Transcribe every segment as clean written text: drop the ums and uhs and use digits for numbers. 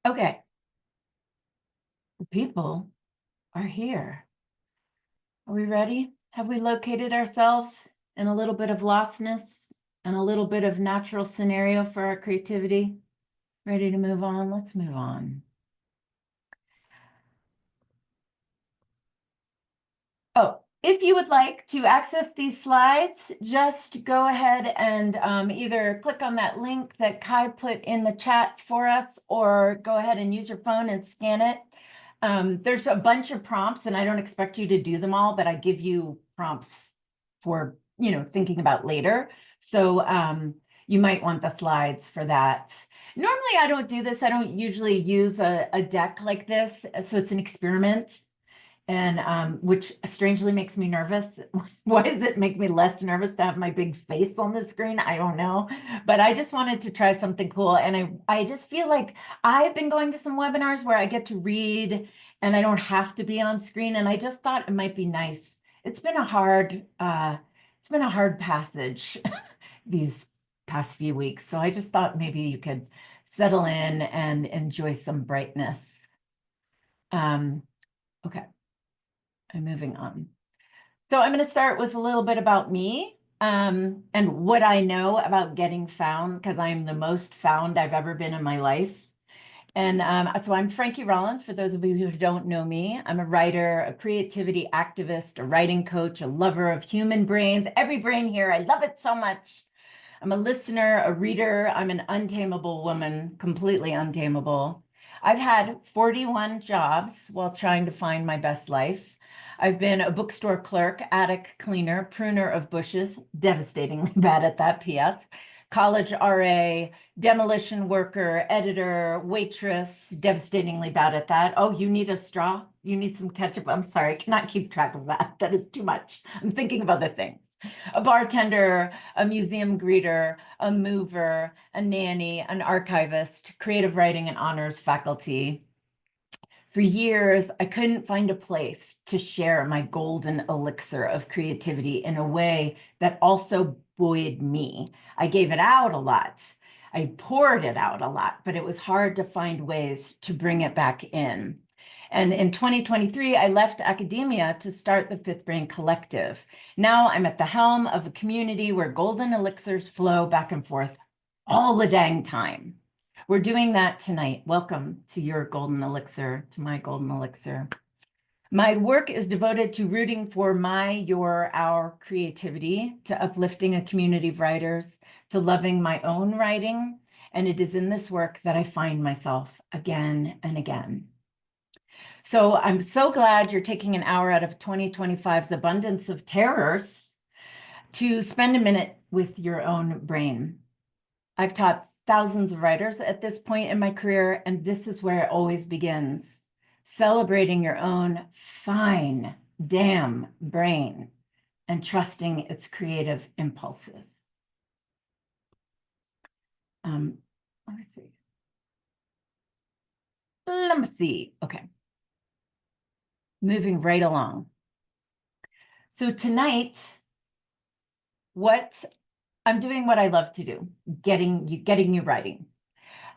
Okay, the people are here. Are we ready? Have we located ourselves in a little bit of lostness and a little bit of natural scenario for our creativity? Ready to move on? Let's move on. Oh, if you would like to access these slides, just go ahead and either click on that link that Kai put in the chat for us, or go ahead and use your phone and scan it. There's a bunch of prompts, and I don't expect you to do them all, but I give you prompts for, thinking about later. So you might want the slides for that. Normally, I don't do this. I don't usually use a deck like this, so it's an experiment. And which strangely makes me nervous. Why does it make me less nervous to have my big face on the screen? I don't know. But I just wanted to try something cool. And I just feel like I've been going to some webinars where I get to read and I don't have to be on screen. And I just thought it might be nice. It's been a hard passage these past few weeks. So I just thought maybe you could settle in and enjoy some brightness. Okay. I'm moving on. So I'm going to start with a little bit about me and what I know about getting found, because I'm the most found I've ever been in my life. And so I'm Frankie Rollins, for those of you who don't know me. I'm a writer, a creativity activist, a writing coach, a lover of human brains, every brain here. I love it so much. I'm a listener, a reader. I'm an untamable woman, completely untamable. I've had 41 jobs while trying to find my best life. I've been a bookstore clerk, attic cleaner, pruner of bushes, devastatingly bad at that, P.S., college RA, demolition worker, editor, waitress, devastatingly bad at that. Oh, you need a straw? You need some ketchup? I'm sorry, I cannot keep track of that. That is too much. I'm thinking of other things. A bartender, a museum greeter, a mover, a nanny, an archivist, creative writing and honors faculty. For years, I couldn't find a place to share my golden elixir of creativity in a way that also buoyed me. I gave it out a lot. I poured it out a lot, but it was hard to find ways to bring it back in. And in 2023, I left academia to start the Fifth Brain Collective. Now I'm at the helm of a community where golden elixirs flow back and forth all the dang time. We're doing that tonight. Welcome to your golden elixir, to my golden elixir. My work is devoted to rooting for our creativity, to uplifting a community of writers, to loving my own writing. And it is in this work that I find myself again and again. So I'm so glad you're taking an hour out of 2025's abundance of terrors to spend a minute with your own brain. I've taught thousands of writers at this point in my career, and this is where it always begins. Celebrating your own fine damn brain and trusting its creative impulses. Let me see. Let me see. Okay. Moving right along. So tonight, I'm doing what I love to do, getting you writing.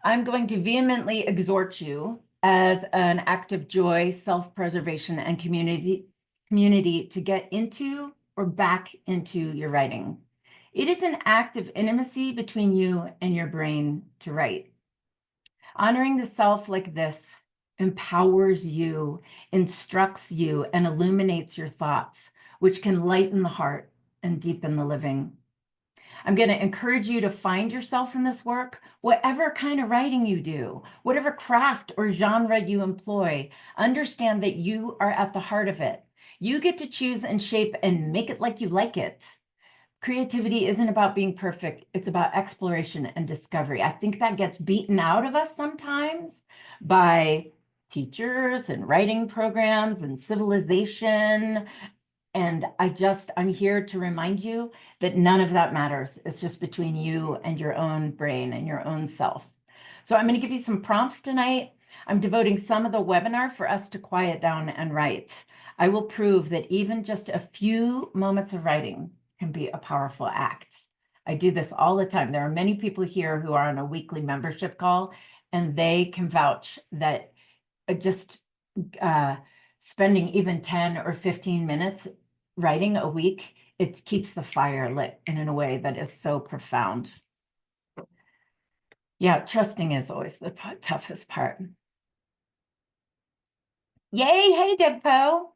I'm going to vehemently exhort you as an act of joy, self-preservation, and community to get into or back into your writing. It is an act of intimacy between you and your brain to write. Honoring the self like this empowers you, instructs you, and illuminates your thoughts, which can lighten the heart and deepen the living. I'm going to encourage you to find yourself in this work, whatever kind of writing you do, whatever craft or genre you employ. Understand that you are at the heart of it. You get to choose and shape and make it like you like it. Creativity isn't about being perfect. It's about exploration and discovery. I think that gets beaten out of us sometimes by teachers and writing programs and civilization. And I'm here to remind you that none of that matters. It's just between you and your own brain and your own self. So I'm going to give you some prompts tonight. I'm devoting some of the webinar for us to quiet down and write. I will prove that even just a few moments of writing can be a powerful act. I do this all the time. There are many people here who are on a weekly membership call, and they can vouch that just spending even 10 or 15 minutes writing a week, it keeps the fire lit and in a way that is so profound. Yeah, trusting is always the toughest part. Yay, hey, Debpo.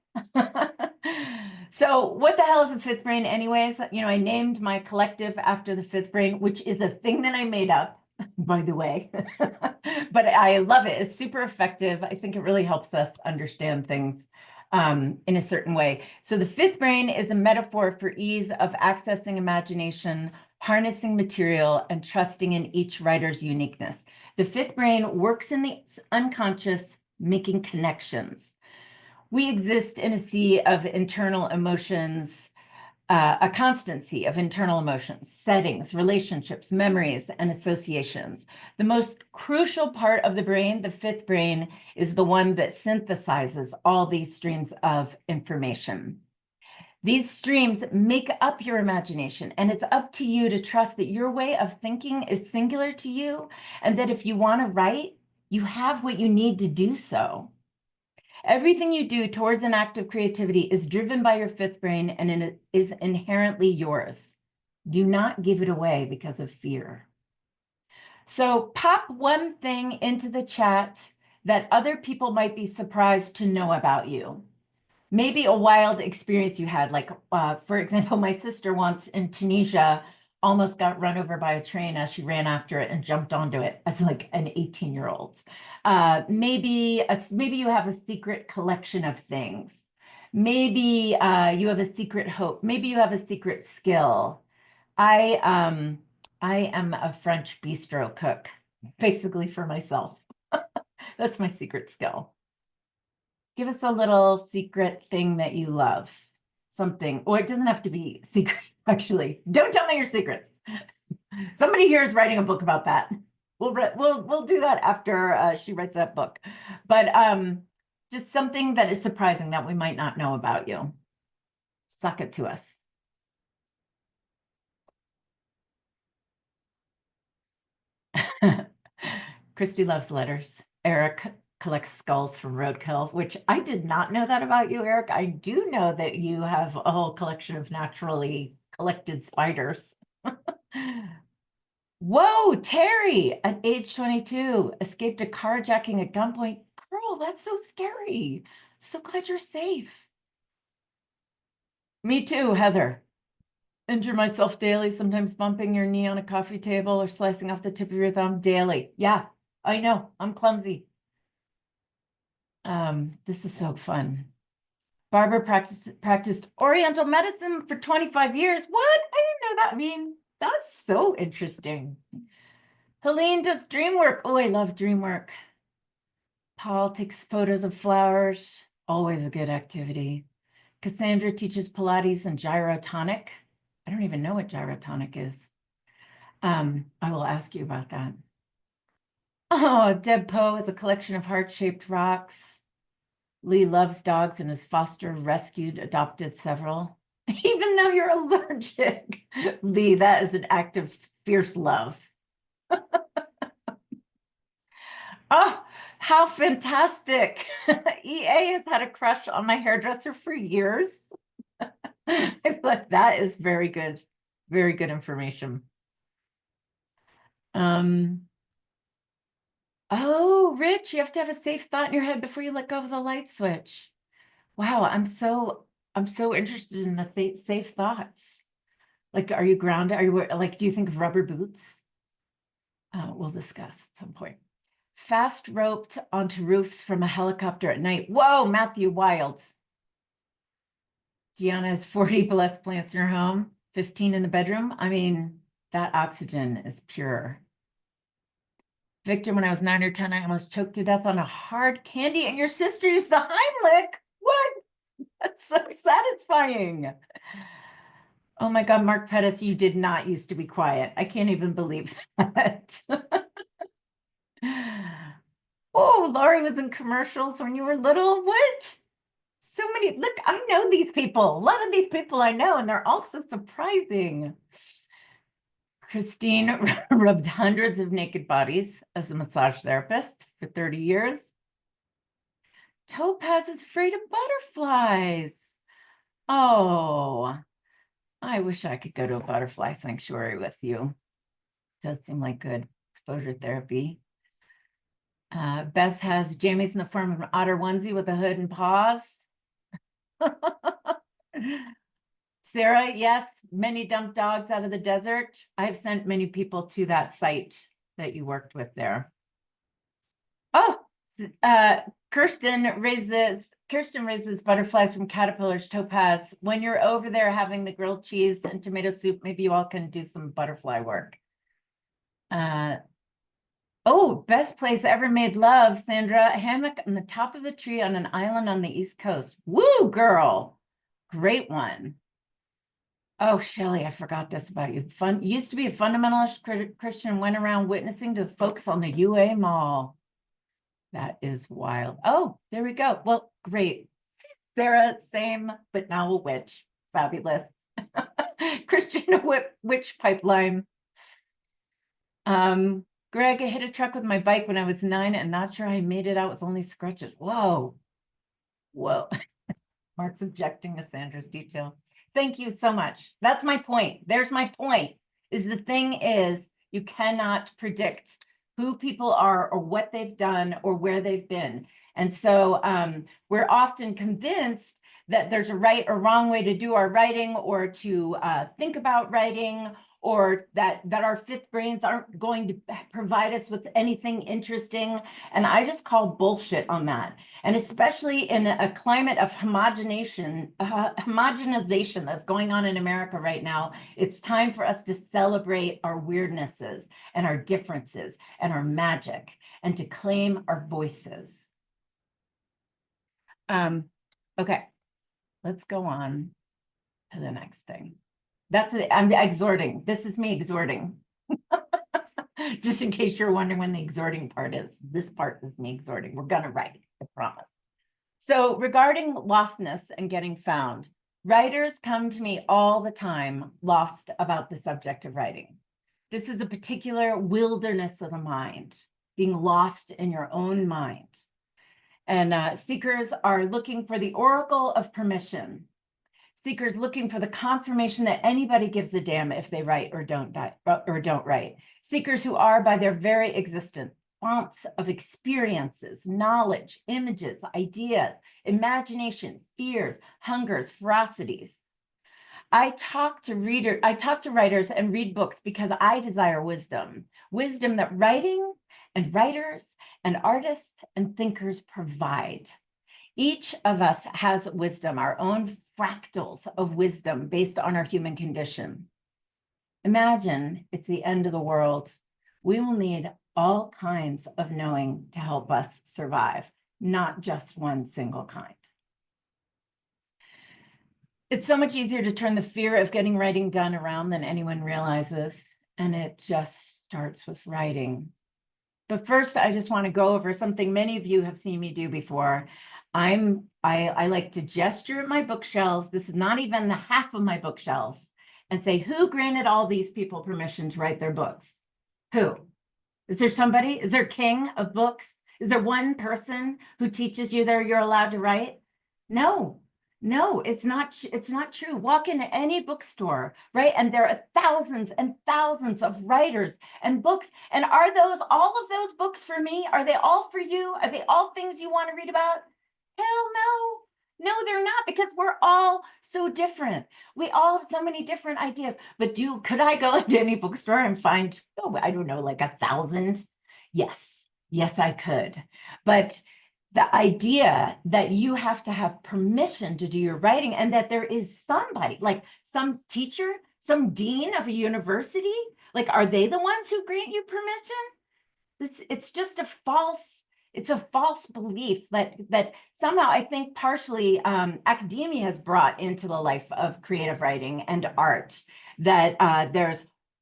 So what the hell is a fifth brain anyways? You know, I named my collective after the fifth brain, which is a thing that I made up, by the way. But I love it. It's super effective. I think it really helps us understand things in a certain way. So the fifth brain is a metaphor for ease of accessing imagination, harnessing material, and trusting in each writer's uniqueness. The fifth brain works in the unconscious, making connections. We exist in a sea of internal emotions, a constant sea of internal emotions, settings, relationships, memories, and associations. The most crucial part of the brain, the fifth brain, is the one that synthesizes all these streams of information. These streams make up your imagination, and it's up to you to trust that your way of thinking is singular to you, and that if you want to write, you have what you need to do so. Everything you do towards an act of creativity is driven by your fifth brain, and it is inherently yours. Do not give it away because of fear. So pop one thing into the chat that other people might be surprised to know about you. Maybe a wild experience you had, like, for example, my sister once in Tunisia almost got run over by a train as she ran after it and jumped onto it as like an 18-year-old. Maybe you have a secret collection of things. Maybe you have a secret hope. Maybe you have a secret skill. I am a French bistro cook, basically for myself. That's my secret skill. Give us a little secret thing that you love. Something, or it doesn't have to be secret, actually. Don't tell me your secrets. Somebody here is writing a book about that. We'll do that after she writes that book. But just something that is surprising that we might not know about you. Suck it to us. Christy loves letters. Eric collects skulls from roadkill, which I did not know that about you, Eric. I do know that you have a whole collection of naturally collected spiders. Whoa, Terry, at age 22, escaped a carjacking at gunpoint. Girl, that's so scary. So glad you're safe. Me too, Heather. Injure myself daily, sometimes bumping your knee on a coffee table or slicing off the tip of your thumb daily. Yeah, I know, I'm clumsy. This is so fun. Barbara practiced Oriental medicine for 25 years. What? I didn't know that. I mean, that's so interesting. Helene does dream work. Oh, I love dream work. Paul takes photos of flowers. Always a good activity. Cassandra teaches Pilates and gyrotonic. I don't even know what gyrotonic is. I will ask you about that. Oh, Deb Poe is a collection of heart-shaped rocks. Lee loves dogs and has fostered, rescued, adopted several. Even though you're allergic. Lee, that is an act of fierce love. Oh, how fantastic. EA has had a crush on my hairdresser for years. I feel like that is very good information. Oh, Rich, you have to have a safe thought in your head before you let go of the light switch. Wow, I'm so interested in the safe thoughts. Like, are you grounded? Are you like, do you think of rubber boots? We'll discuss at some point. Fast roped onto roofs from a helicopter at night. Whoa, Matthew Wild. Gianna has 40 plus plants in her home, 15 in the bedroom. I mean, that oxygen is pure. Victor, when I was 9 or 10, I almost choked to death on a hard candy, and your sister used the Heimlich. What? That's so satisfying. Oh my God, Mark Pettis, you did not used to be quiet. I can't even believe that. Oh, Laurie was in commercials when you were little. What? So many. Look, I know these people. A lot of these people I know, and they're all so surprising. Christine rubbed hundreds of naked bodies as a massage therapist for 30 years. Topaz is afraid of butterflies. Oh, I wish I could go to a butterfly sanctuary with you. Does seem like good exposure therapy. Beth has jammies in the form of an otter onesie with a hood and paws. Sarah, yes, many dumped dogs out of the desert. I've sent many people to that site that you worked with there. Oh, Kirsten raises butterflies from caterpillars, Topaz. When you're over there having the grilled cheese and tomato soup, maybe you all can do some butterfly work. Oh, best place ever made love, Sandra. A hammock on the top of the tree on an island on the East Coast. Woo, girl. Great one. Oh, Shelley, I forgot this about you. Used to be a fundamentalist Christian, went around witnessing to folks on the UA Mall. That is wild. Oh, there we go. Well, great. Sarah, same, but now a witch. Fabulous. Christian witch pipeline. Greg, I hit a truck with my bike when I was 9 and not sure I made it out with only scratches. Whoa. Whoa. Mark's objecting to Sandra's detail. Thank you so much. That's my point. There's my point. Is the thing is you cannot predict who people are or what they've done or where they've been. And so we're often convinced that there's a right or wrong way to do our writing or to think about writing, or that our fifth brains aren't going to provide us with anything interesting. And I just call bullshit on that. And especially in a climate of homogenization that's going on in America right now, it's time for us to celebrate our weirdnesses and our differences and our magic and to claim our voices. Okay, let's go on to the next thing. That's it. I'm exhorting. This is me exhorting. Just in case you're wondering when the exhorting part is. This part is me exhorting. We're gonna write, I promise. So regarding lostness and getting found, writers come to me all the time lost about the subject of writing. This is a particular wilderness of the mind, being lost in your own mind. And seekers are looking for the oracle of permission. Seekers looking for the confirmation that anybody gives a damn if they write or don't write. Seekers who are, by their very existence, fonts of experiences, knowledge, images, ideas, imagination, fears, hungers, ferocities. I talk to writers and read books because I desire wisdom that writing and writers and artists and thinkers provide. Each of us has wisdom, our own fractals of wisdom based on our human condition. Imagine it's the end of the world. We will need all kinds of knowing to help us survive, not just one single kind. It's so much easier to turn the fear of getting writing done around than anyone realizes, and it just starts with writing. But first, I just want to go over something many of you have seen me do before. I like to gesture at my bookshelves. This is not even the half of my bookshelves, and say, who granted all these people permission to write their books? Who? Is there somebody? Is there a king of books? Is there one person who teaches you that you're allowed to write? No, it's not true. Walk into any bookstore, right? And there are thousands and thousands of writers and books. And are all of those books for me? Are they all for you? Are they all things you want to read about? Hell no. No, they're not, because we're all so different. We all have so many different ideas. But could I go into any bookstore and find, I don't know, like 1,000? Yes, I could. But the idea that you have to have permission to do your writing, and that there is somebody, like some teacher, some dean of a university, like, are they the ones who grant you permission? It's just a false belief that somehow, I think partially academia has brought into the life of creative writing and art, that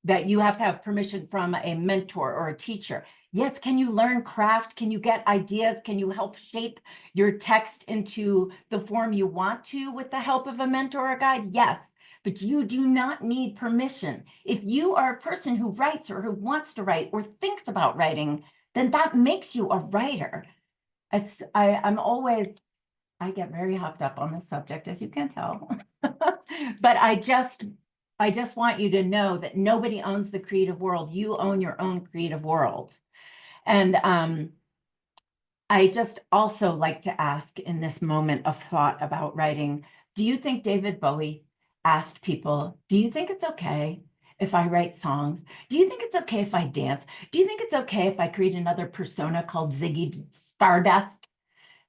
that you have to have permission from a mentor or a teacher. Yes, can you learn craft? Can you get ideas? Can you help shape your text into the form you want to with the help of a mentor or guide? Yes, but you do not need permission. If you are a person who writes or who wants to write or thinks about writing, then that makes you a writer. I get very hopped up on this subject, as you can tell. But I just want you to know that nobody owns the creative world. You own your own creative world. And I just also like to ask in this moment of thought about writing, do you think David Bowie asked people, do you think it's okay if I write songs? Do you think it's okay if I dance? Do you think it's okay if I create another persona called Ziggy Stardust?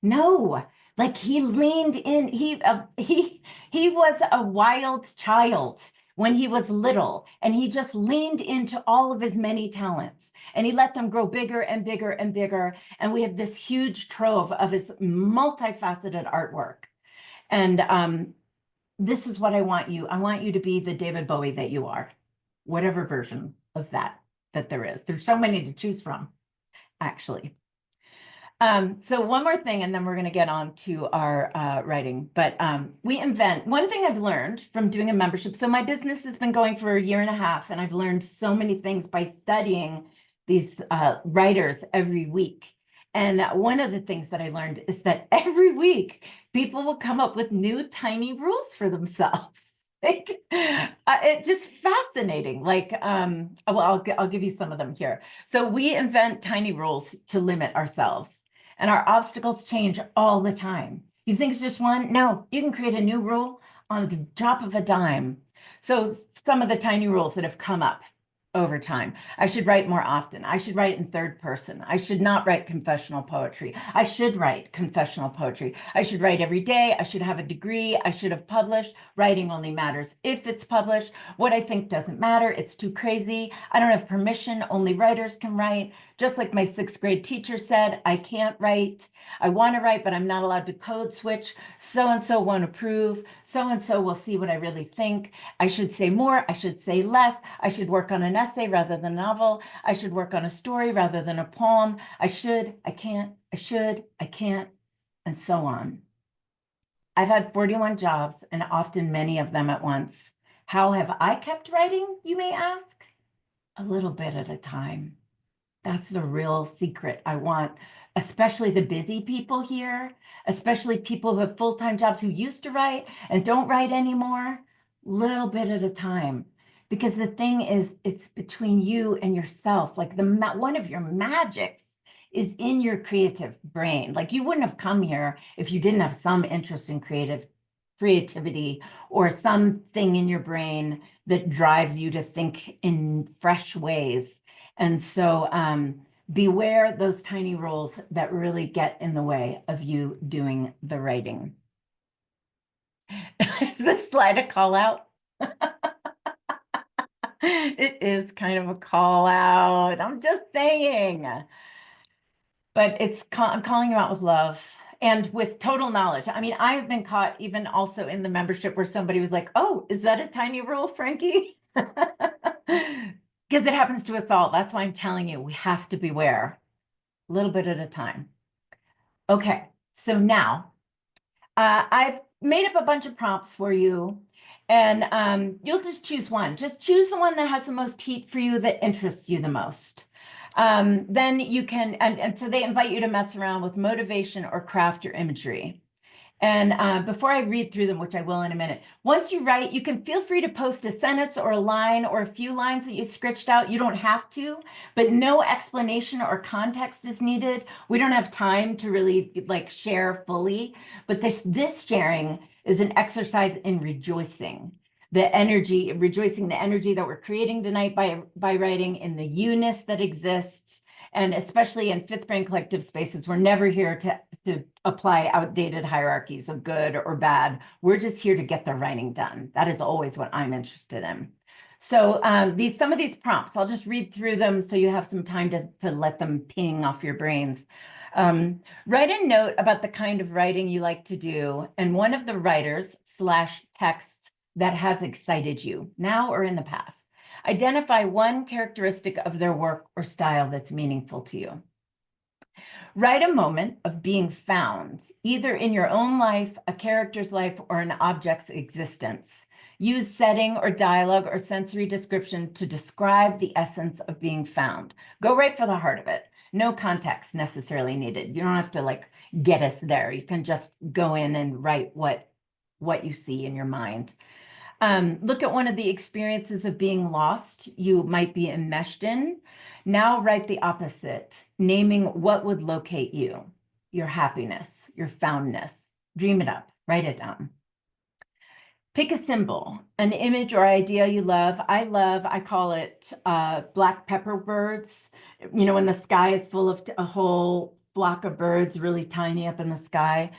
No, like he leaned in. He was a wild child when he was little, and he just leaned into all of his many talents, and he let them grow bigger and bigger and bigger. And we have this huge trove of his multifaceted artwork. And this is what I want you. I want you to be the David Bowie that you are, whatever version of that there is. There's so many to choose from, actually. So one more thing, and then we're going to get on to our writing. But one thing I've learned from doing a membership. So my business has been going for a year and a half, and I've learned so many things by studying these writers every week. And one of the things that I learned is that every week people will come up with new tiny rules for themselves. Like, it's just fascinating. Like, well, I'll give you some of them here. So we invent tiny rules to limit ourselves. And our obstacles change all the time. You think it's just one? No, you can create a new rule on the drop of a dime. So some of the tiny rules that have come up over time. I should write more often. I should write in third person. I should not write confessional poetry. I should write confessional poetry. I should write every day. I should have a degree. I should have published. Writing only matters if it's published. What I think doesn't matter. It's too crazy. I don't have permission. Only writers can write. Just like my sixth grade teacher said, I can't write. I want to write, but I'm not allowed to code switch. So-and-so won't approve. So-and-so will see what I really think. I should say more. I should say less. I should work on an essay rather than a novel. I should work on a story rather than a poem. I should, I can't, I should, I can't, and so on. I've had 41 jobs, and often many of them at once. How have I kept writing, you may ask? A little bit at a time. That's the real secret. I want, especially the busy people here, especially people who have full-time jobs who used to write and don't write anymore, little bit at a time. Because the thing is, it's between you and yourself. Like one of your magics is in your creative brain. Like you wouldn't have come here if you didn't have some interest in creativity or something in your brain that drives you to think in fresh ways. And so beware those tiny rules that really get in the way of you doing the writing. Is this slide a call out? It is kind of a call out. I'm just saying. But I'm calling you out with love and with total knowledge. I mean, I have been caught even also in the membership where somebody was like, oh, is that a tiny rule, Frankie? Because it happens to us all. That's why I'm telling you, we have to beware a little bit at a time. Okay, so now I've made up a bunch of prompts for you, and you'll just choose one. Just choose the one that has the most heat for you, that interests you the most. Then you can, and so they invite you to mess around with motivation or craft your imagery. And before I read through them, which I will in a minute, once you write, you can feel free to post a sentence or a line or a few lines that you scratched out. You don't have to, but no explanation or context is needed. We don't have time to really like share fully, but this sharing is an exercise in rejoicing. Rejoicing the energy that we're creating tonight by writing, in the you-ness that exists. And especially in fifth brain collective spaces, we're never here to apply outdated hierarchies of good or bad. We're just here to get the writing done. That is always what I'm interested in. So some of these prompts, I'll just read through them so you have some time to let them ping off your brains. Write a note about the kind of writing you like to do and one of the writers/texts that has excited you, now or in the past. Identify one characteristic of their work or style that's meaningful to you. Write a moment of being found, either in your own life, a character's life, or an object's existence. Use setting or dialogue or sensory description to describe the essence of being found. Go right for the heart of it. No context necessarily needed. You don't have to like get us there. You can just go in and write what you see in your mind. Look at one of the experiences of being lost you might be enmeshed in. Now write the opposite, naming what would locate you, your happiness, your foundness. Dream it up, write it down. Take a symbol, an image or idea you love. I call it black pepper birds. You know, when the sky is full of a whole flock of birds, really tiny up in the sky.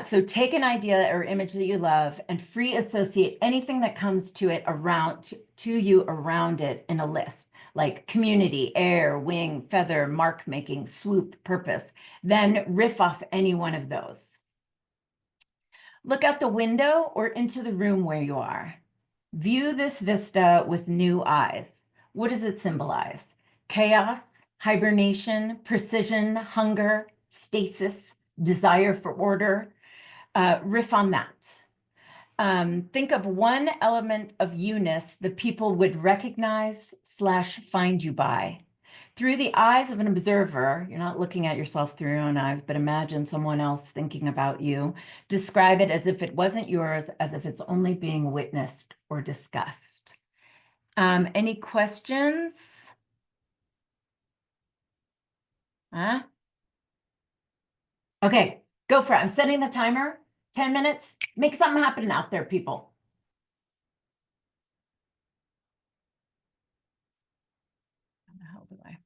So take an idea or image that you love and free associate anything that comes to it around to you around it in a list, like community, air, wing, feather, mark making, swoop, purpose. Then riff off any one of those. Look out the window or into the room where you are. View this vista with new eyes. What does it symbolize? Chaos, hibernation, precision, hunger, stasis, desire for order. Riff on that. Think of one element of you-ness the people would recognize / find you by. Through the eyes of an observer, you're not looking at yourself through your own eyes, but imagine someone else thinking about you. Describe it as if it wasn't yours, as if it's only being witnessed or discussed. Any questions? Huh? Okay, go for it. I'm setting the timer. 10 minutes. Make something happen out there, people. How the hell do I?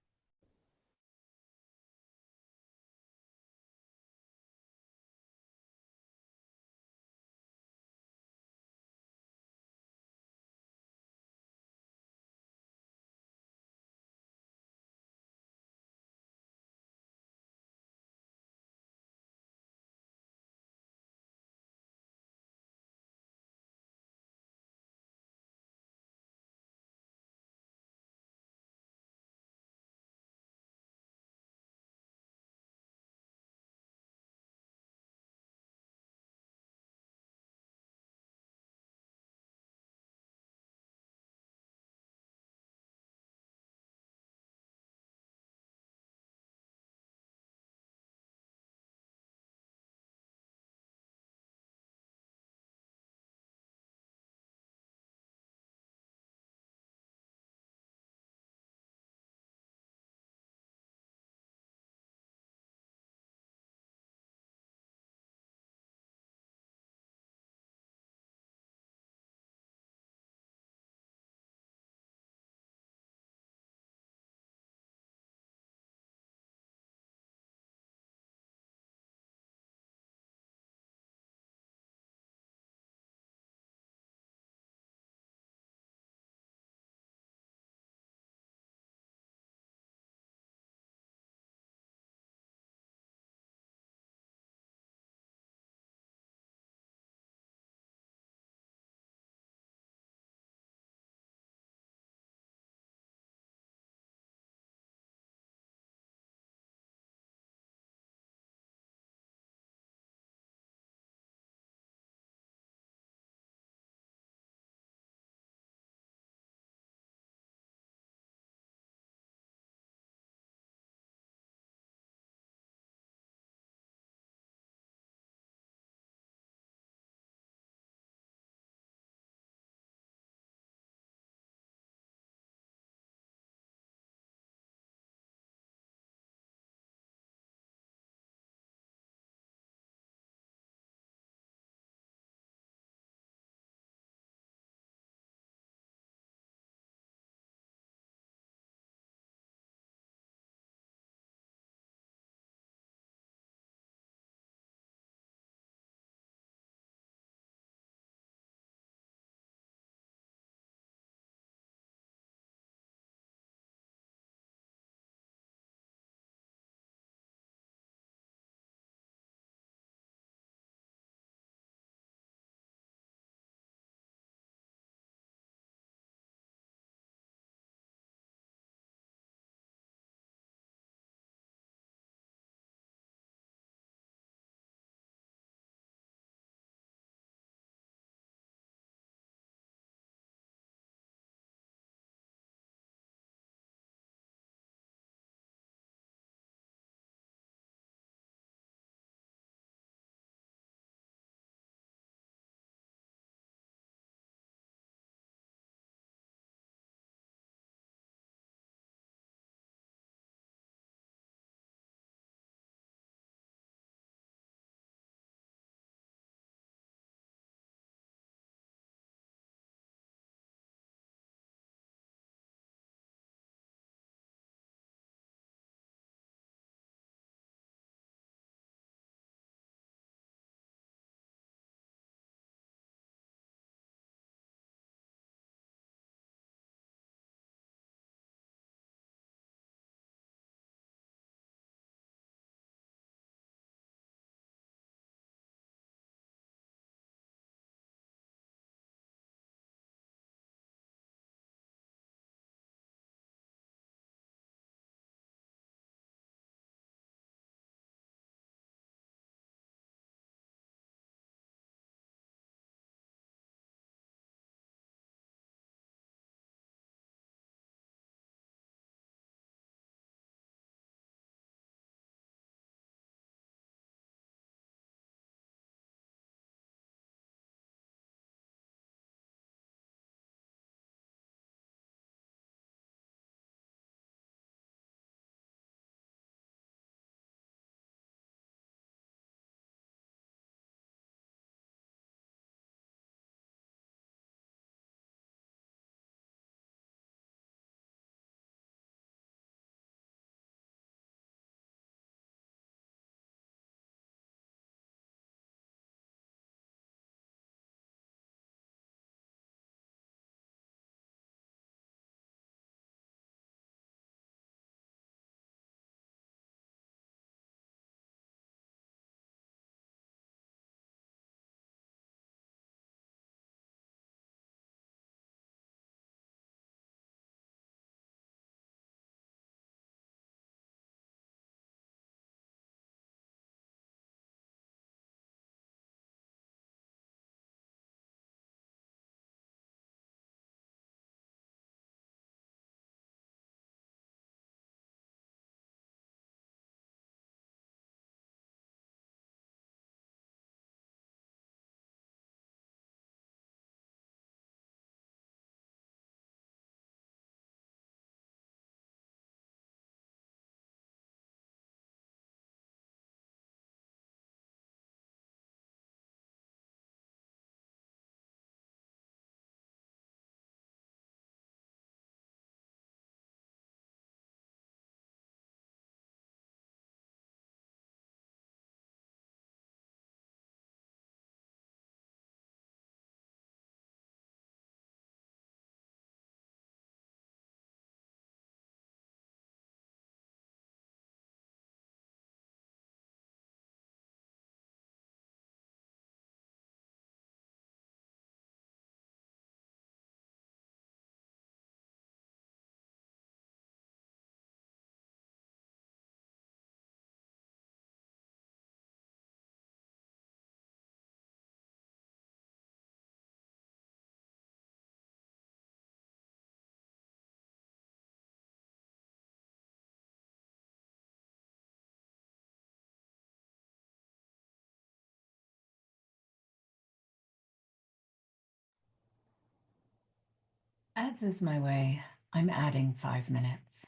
As is my way, I'm adding 5 minutes.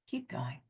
Keep going.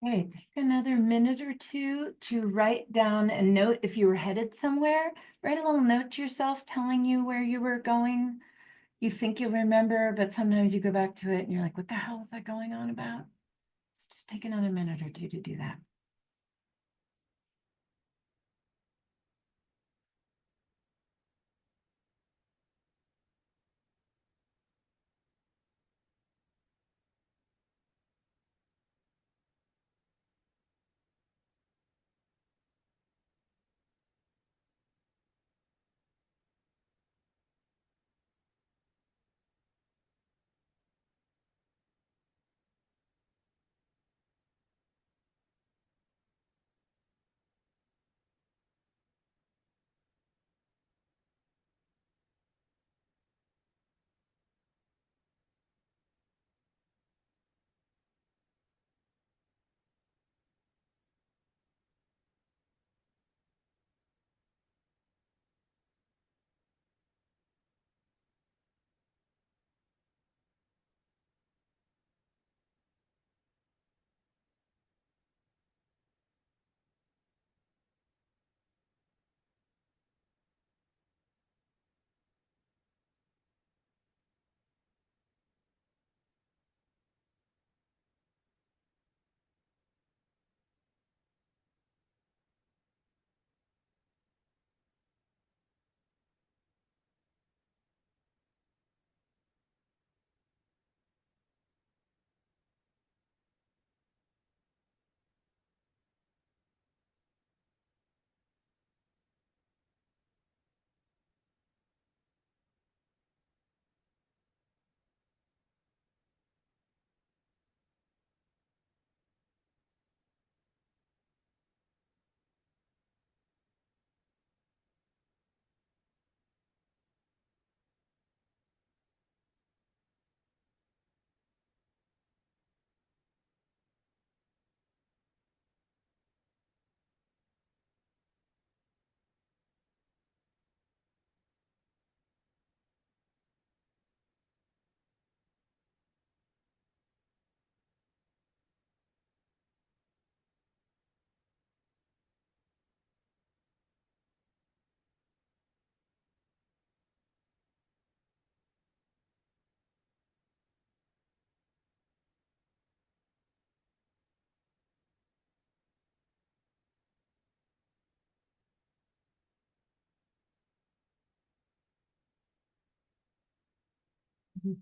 Okay, take another minute or two to write down a note. If you were headed somewhere, write a little note to yourself telling you where you were going. You think you'll remember, but sometimes you go back to it and you're like, what the hell is that going on about? So just take another minute or two to do that.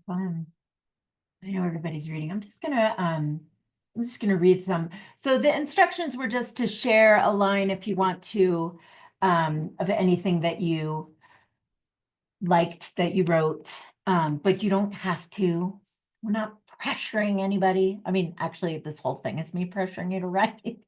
Fun. I know everybody's reading. I'm just gonna read some. So the instructions were just to share a line if you want to, of anything that you liked that you wrote, but you don't have to. We're not pressuring anybody. I mean, actually, this whole thing is me pressuring you to write,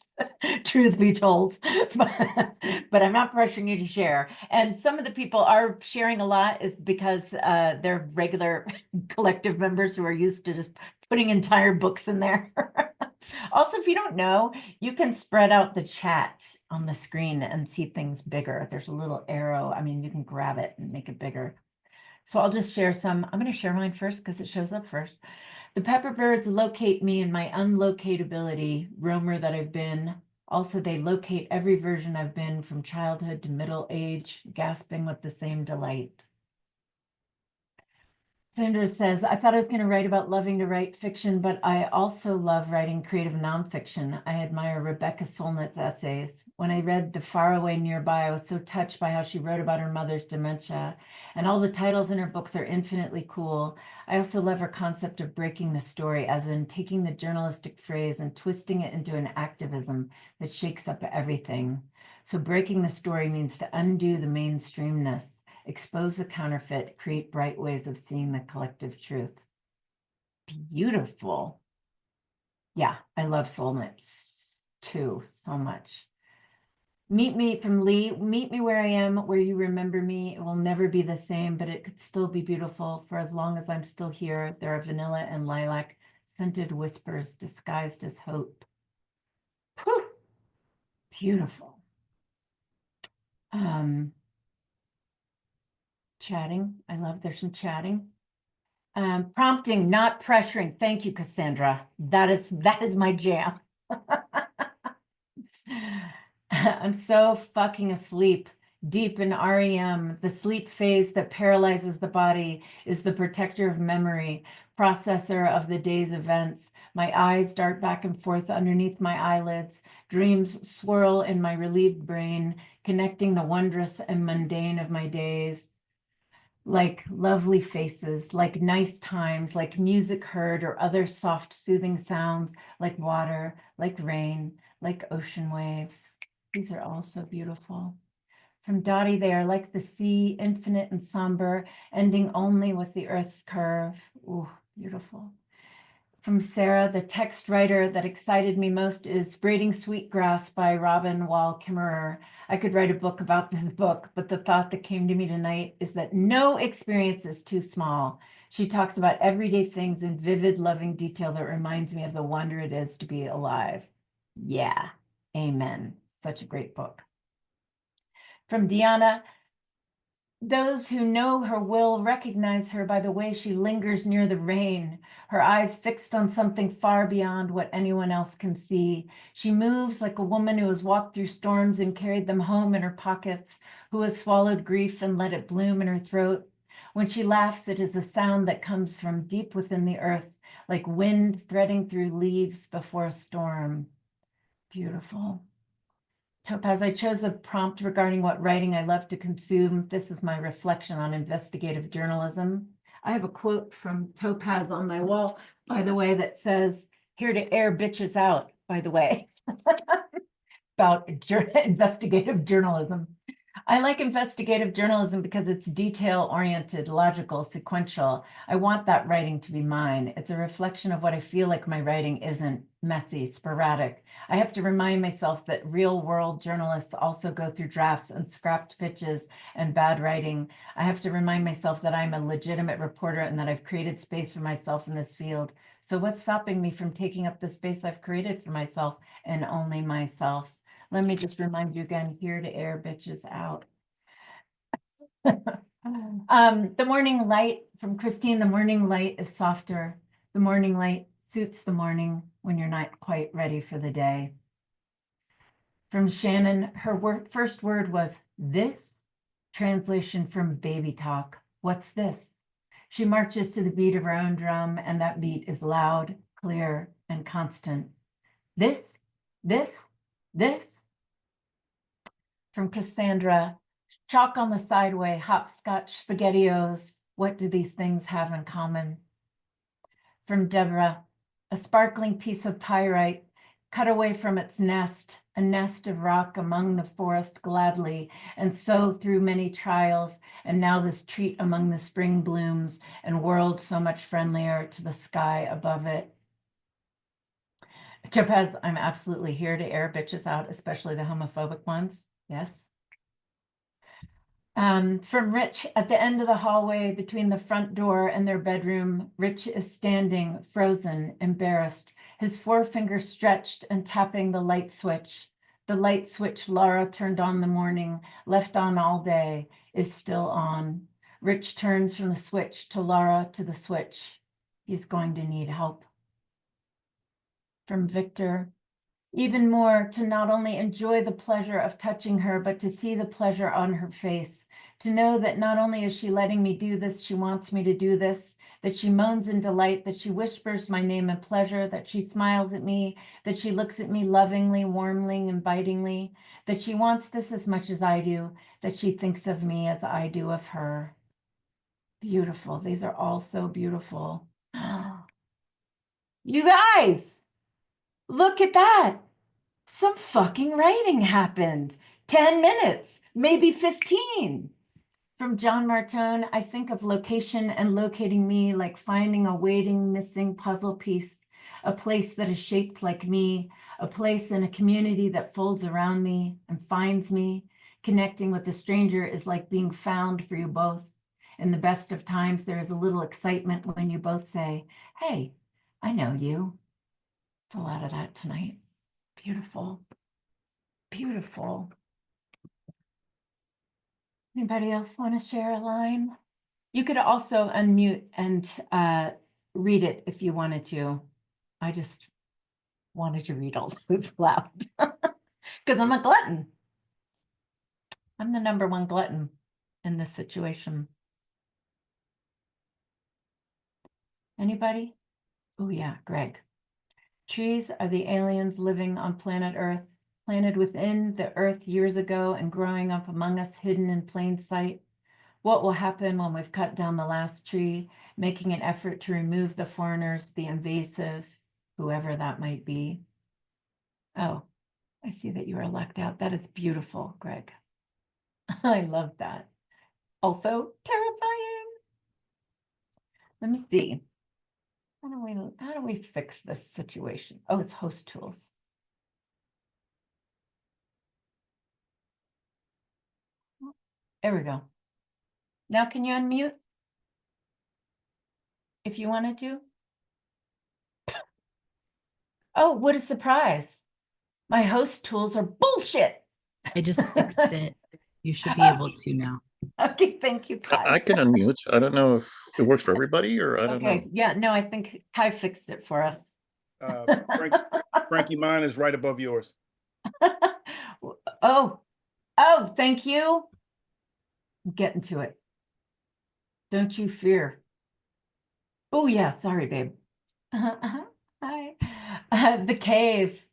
truth be told, but I'm not pressuring you to share. And some of the people are sharing a lot is because they're regular collective members who are used to just putting entire books in there. Also, if you don't know, you can spread out the chat on the screen and see things bigger. There's a little arrow. I mean, you can grab it and make it bigger. So I'll just share some. I'm going to share mine first because it shows up first. The pepper birds locate me in my unlocatability, roamer that I've been. Also, they locate every version I've been from childhood to middle age, gasping with the same delight. Sandra says, I thought I was going to write about loving to write fiction, but I also love writing creative nonfiction. I admire Rebecca Solnit's essays. When I read The Faraway Nearby, I was so touched by how she wrote about her mother's dementia, and all the titles in her books are infinitely cool. I also love her concept of breaking the story, as in taking the journalistic phrase and twisting it into an activism that shakes up everything. So breaking the story means to undo the mainstreamness, expose the counterfeit, create bright ways of seeing the collective truth. Beautiful. Yeah, I love soulmates too so much. Meet me from Lee. Meet me where I am, where you remember me. It will never be the same, but it could still be beautiful. For as long as I'm still here, there are vanilla and lilac scented whispers disguised as hope. Whew, beautiful. Chatting. I love there's some chatting. Prompting, not pressuring. Thank you, Cassandra. That is my jam. I'm so fucking asleep. Deep in REM, the sleep phase that paralyzes the body is the protector of memory, processor of the day's events. My eyes dart back and forth underneath my eyelids. Dreams swirl in my relieved brain, connecting the wondrous and mundane of my days. Like lovely faces, like nice times, like music heard or other soft, soothing sounds, like water, like rain, like ocean waves. These are all so beautiful. From Dottie, they are like the sea, infinite and somber, ending only with the earth's curve. Ooh, beautiful. From Sarah, the text writer that excited me most is Braiding Sweetgrass by Robin Wall Kimmerer. I could write a book about this book, but the thought that came to me tonight is that no experience is too small. She talks about everyday things in vivid, loving detail that reminds me of the wonder it is to be alive. Yeah, amen. Such a great book. From Deanna, those who know her will recognize her by the way she lingers near the rain, her eyes fixed on something far beyond what anyone else can see. She moves like a woman who has walked through storms and carried them home in her pockets, who has swallowed grief and let it bloom in her throat. When she laughs, it is a sound that comes from deep within the earth, like wind threading through leaves before a storm. Beautiful. Topaz, I chose a prompt regarding what writing I love to consume. This is my reflection on investigative journalism. I have a quote from Topaz on my wall, by the way, that says, "Here to air bitches out," by the way, about investigative journalism. I like investigative journalism because it's detail-oriented, logical, sequential. I want that writing to be mine. It's a reflection of what I feel like my writing isn't: messy, sporadic. I have to remind myself that real-world journalists also go through drafts and scrapped pitches and bad writing. I have to remind myself that I'm a legitimate reporter and that I've created space for myself in this field. So what's stopping me from taking up the space I've created for myself and only myself? Let me just remind you again, here to air bitches out. The morning light from Christine, the morning light is softer. The morning light suits the morning when you're not quite ready for the day. From Shannon, her first word was this, translation from baby talk. What's this? She marches to the beat of her own drum, and that beat is loud, clear, and constant. This, this, this. From Cassandra, chalk on the sideway, hopscotch, spaghettios. What do these things have in common? From Deborah, a sparkling piece of pyrite, cut away from its nest, a nest of rock among the forest gladly, and so through many trials, and now this treat among the spring blooms, and world so much friendlier to the sky above it. Topaz, I'm absolutely here to air bitches out, especially the homophobic ones. Yes. From Rich, at the end of the hallway between the front door and their bedroom, Rich is standing, frozen, embarrassed, his forefinger stretched and tapping the light switch. The light switch Laura turned on the morning, left on all day, is still on. Rich turns from the switch to Laura to the switch. He's going to need help. From Victor, even more, to not only enjoy the pleasure of touching her, but to see the pleasure on her face, to know that not only is she letting me do this, she wants me to do this, that she moans in delight, that she whispers my name in pleasure, that she smiles at me, that she looks at me lovingly, warmly, invitingly, that she wants this as much as I do, that she thinks of me as I do of her. Beautiful. These are all so beautiful. You guys, look at that. Some fucking writing happened. 10 minutes, maybe 15. From John Martone, I think of location and locating me like finding a waiting, missing puzzle piece, a place that is shaped like me, a place in a community that folds around me and finds me. Connecting with a stranger is like being found for you both. In the best of times, there is a little excitement when you both say, "Hey, I know you." It's a lot of that tonight. Beautiful. Beautiful. Anybody else want to share a line? You could also unmute and read it if you wanted to. I just wanted to read all those loud. Because I'm a glutton. I'm the number one glutton in this situation. Anybody? Oh yeah, Greg. Trees are the aliens living on planet Earth, planted within the Earth years ago and growing up among us hidden in plain sight. What will happen when we've cut down the last tree, making an effort to remove the foreigners, the invasive, whoever that might be? Oh, I see that you are locked out. That is beautiful, Greg. I love that. Also terrifying. Let me see. How do we fix this situation? Oh, it's host tools. There we go. Now can you unmute if you wanted to? Oh, what a surprise. My host tools are bullshit. I just fixed it. You should be able to now. Okay, thank you, Kai. I can unmute. I don't know if it works for everybody or I don't know. Okay, yeah, no, I think Kai fixed it for us. Frankie, mine is right above yours. Oh, thank you. I'm getting to it. Don't you fear. Oh, yeah, sorry, babe. Hi. The cave.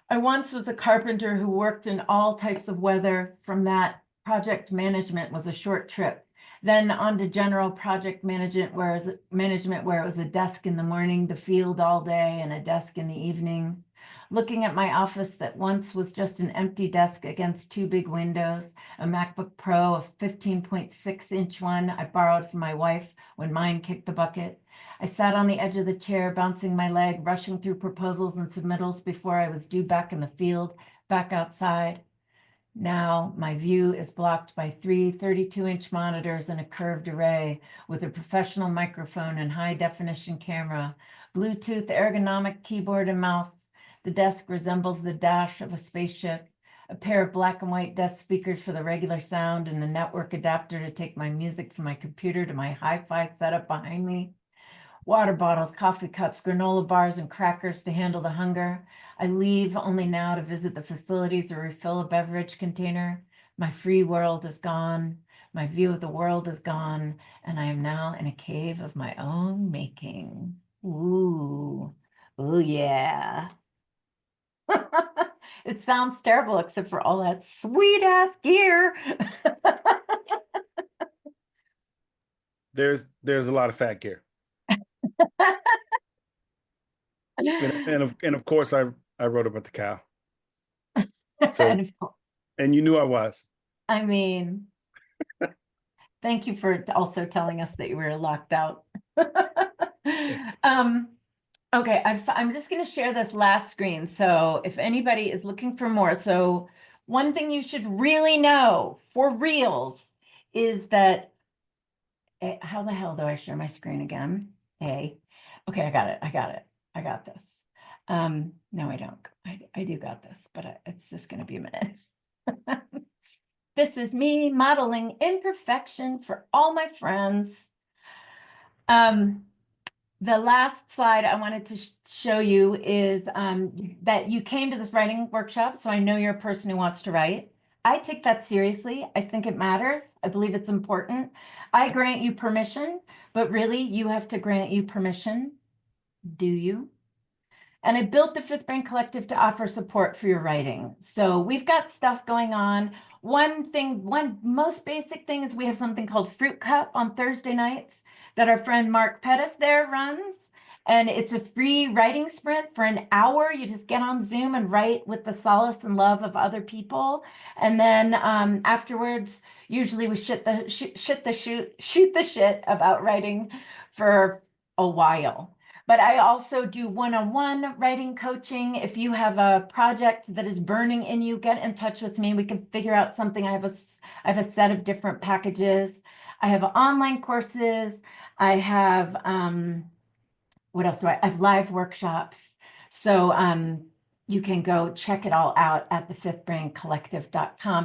I once was a carpenter who worked in all types of weather. From that, project management was a short trip. Then on to general project management, where it was a desk in the morning, the field all day, and a desk in the evening. Looking at my office that once was just an empty desk against two big windows, a MacBook Pro, a 15.6-inch one I borrowed from my wife when mine kicked the bucket. I sat on the edge of the chair, bouncing my leg, rushing through proposals and submittals before I was due back in the field, back outside. Now my view is blocked by three 32-inch monitors and a curved array with a professional microphone and high-definition camera, Bluetooth ergonomic keyboard and mouse. The desk resembles the dash of a spaceship, a pair of black and white desk speakers for the regular sound, and a network adapter to take my music from my computer to my hi-fi setup behind me. Water bottles, coffee cups, granola bars, and crackers to handle the hunger. I leave only now to visit the facilities or refill a beverage container. My free world is gone. My view of the world is gone, and I am now in a cave of my own making. Ooh, oh yeah. It sounds terrible except for all that sweet ass gear. There's a lot of fat gear. And of course I wrote about the cow. So and you knew I was. I mean, thank you for also telling us that you were locked out. Okay, I'm just going to share this last screen. So if anybody is looking for more, so one thing you should really know for reals is that, how the hell do I share my screen again? Okay, I got it. I got this. No, I don't. I do got this, but it's just going to be a minute. This is me modeling imperfection for all my friends. The last slide I wanted to show you is that you came to this writing workshop, so I know you're a person who wants to write. I take that seriously. I think it matters. I believe it's important. I grant you permission, but really you have to grant you permission. Do you? And I built the Fifth Brain Collective to offer support for your writing. So we've got stuff going on. One most basic thing is we have something called Fruit Cup on Thursday nights that our friend Mark Pettis there runs. And it's a free writing sprint for an hour. You just get on Zoom and write with the solace and love of other people. And then afterwards, usually we shoot the shit about writing for a while. But I also do one-on-one writing coaching. If you have a project that is burning in you, get in touch with me. We can figure out something. I have a set of different packages. I have online courses. I have, what else do I have? Live workshops. So you can go check it all out at thefifthbraincollective.com.